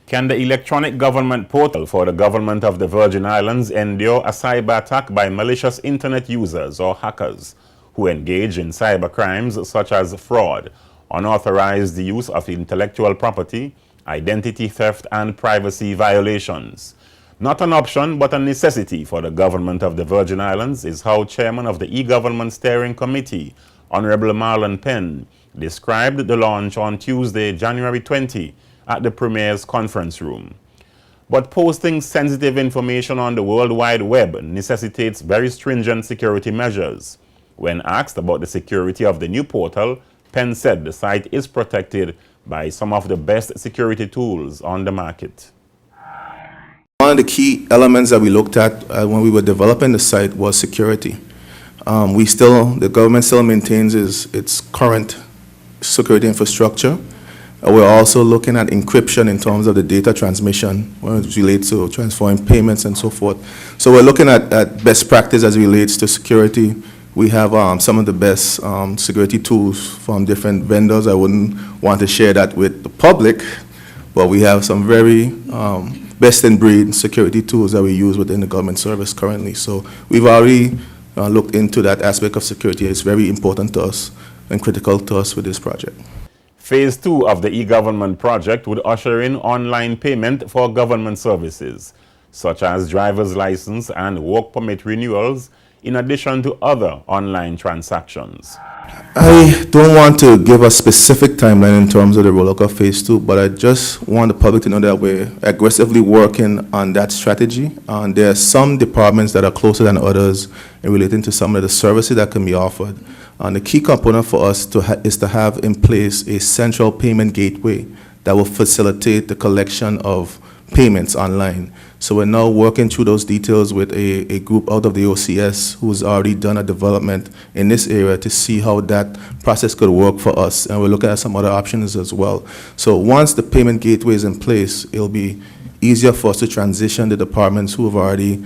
Can the electronic government portal for the government of the Virgin Islands endure a cyber attack by malicious internet users or hackers who engage in cyber crimes such as fraud, unauthorized use of intellectual property, identity theft, and privacy violations? Not an option, but a necessity for the government of the Virgin Islands is how Chairman of the E-Government Steering Committee, Honorable Marlon Penn, described the launch on Tuesday, January 20, at the Premier's conference room. But posting sensitive information on the World Wide Web necessitates very stringent security measures. When asked about the security of the new portal, Penn said the site is protected by some of the best security tools on the market. One of the key elements that we looked at when we were developing the site was security. The government still maintains its current security infrastructure. We're also looking at encryption in terms of the data transmission when it relates to transferring payments and so forth. So we're looking at best practice as it relates to security. We have some of the best security tools from different vendors. I wouldn't want to share that with the public, but we have some very best-in-breed security tools that we use within the government service currently. So we've already looked into that aspect of security. It's very important to us and critical to us with this project. Phase 2 of the e-government project would usher in online payment for government services, such as driver's license and work permit renewals, in addition to other online transactions. I don't want to give a specific timeline in terms of the rollout of Phase 2, but I just want the public to know that we're aggressively working on that strategy. And there are some departments that are closer than others in relating to some of the services that can be offered. And the key component for us is to have in place a central payment gateway that will facilitate the collection of payments online. So we're now working through those details with a group out of the OCS who's already done a development in this area to see how that process could work for us. And we're looking at some other options as well. So once the payment gateway is in place, it'll be easier for us to transition the departments who have already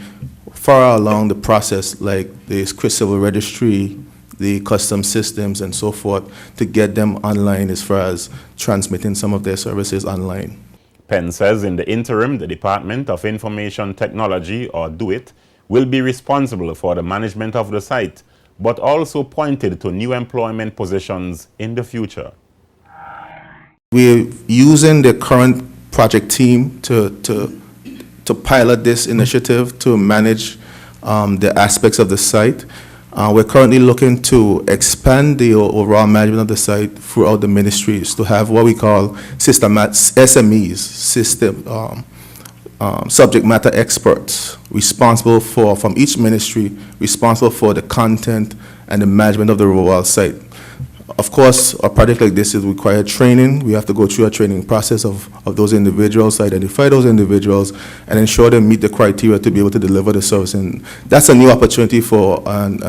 far along the process, like the Civil Registry, the custom systems and so forth, to get them online as far as transmitting some of their services online. Penn says in the interim, the Department of Information Technology, or DOIT, will be responsible for the management of the site, but also pointed to new employment positions in the future. We're using the current project team to pilot this initiative to manage the aspects of the site. We're currently looking to expand the overall management of the site throughout the ministries to have what we call SMEs, subject matter experts, responsible from each ministry, responsible for the content and the management of the overall site. Of course, a project like this is required training. We have to go through a training process of those individuals, identify those individuals, and ensure they meet the criteria to be able to deliver the service. And that's a new opportunity for an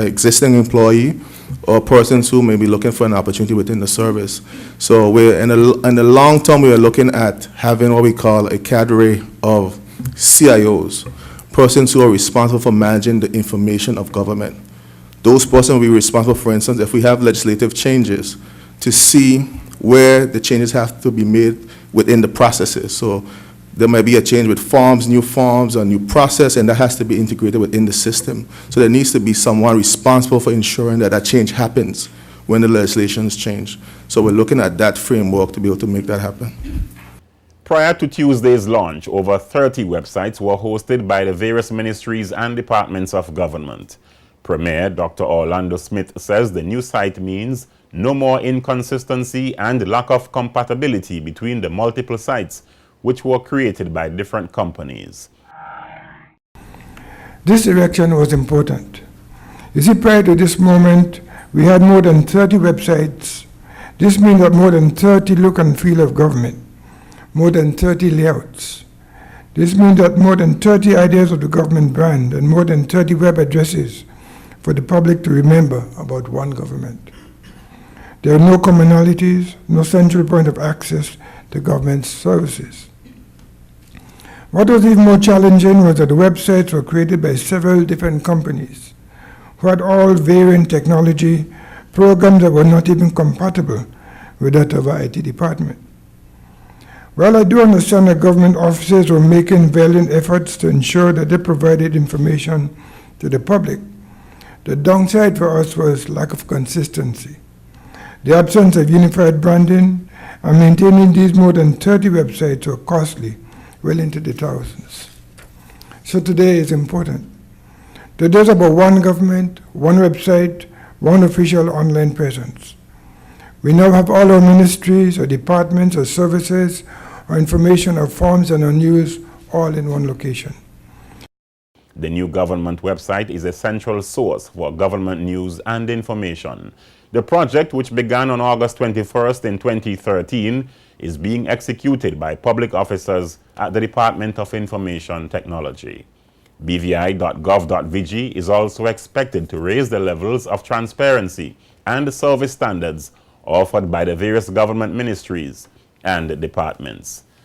existing employee or persons who may be looking for an opportunity within the service. So we're in the long term, we are looking at having what we call a cadre of CIOs, persons who are responsible for managing the information of government. Those persons will be responsible, for instance, if we have legislative changes, to see where the changes have to be made within the processes. So there might be a change with forms, new forms, a new process, and that has to be integrated within the system. So there needs to be someone responsible for ensuring that that change happens when the legislations change. So we're looking at that framework to be able to make that happen. Prior to Tuesday's launch, over 30 websites were hosted by the various ministries and departments of government. Premier Dr. Orlando Smith says the new site means no more inconsistency and lack of compatibility between the multiple sites which were created by different companies. This erection was important. You see, prior to this moment, we had more than 30 websites. This means that more than 30 look and feel of government, more than 30 layouts. This means that more than 30 ideas of the government brand and more than 30 web addresses for the public to remember about one government. There are no commonalities, no central point of access to government services. What was even more challenging was that the websites were created by several different companies who had all varying technology, programs that were not even compatible with that of our IT department. While I do understand that government officers were making valiant efforts to ensure that they provided information to the public, the downside for us was lack of consistency, the absence of unified branding, and maintaining these more than 30 websites were costly, well into the thousands. So today is important. Today is about one government, one website, one official online presence. We now have all our ministries or departments or services or information or forms and our news all in one location. The new government website is a central source for government news and information. The project, which began on August 21st in 2013, is being executed by public officers at the Department of Information Technology. BVI.gov.vg is also expected to raise the levels of transparency and service standards offered by the various government ministries and departments.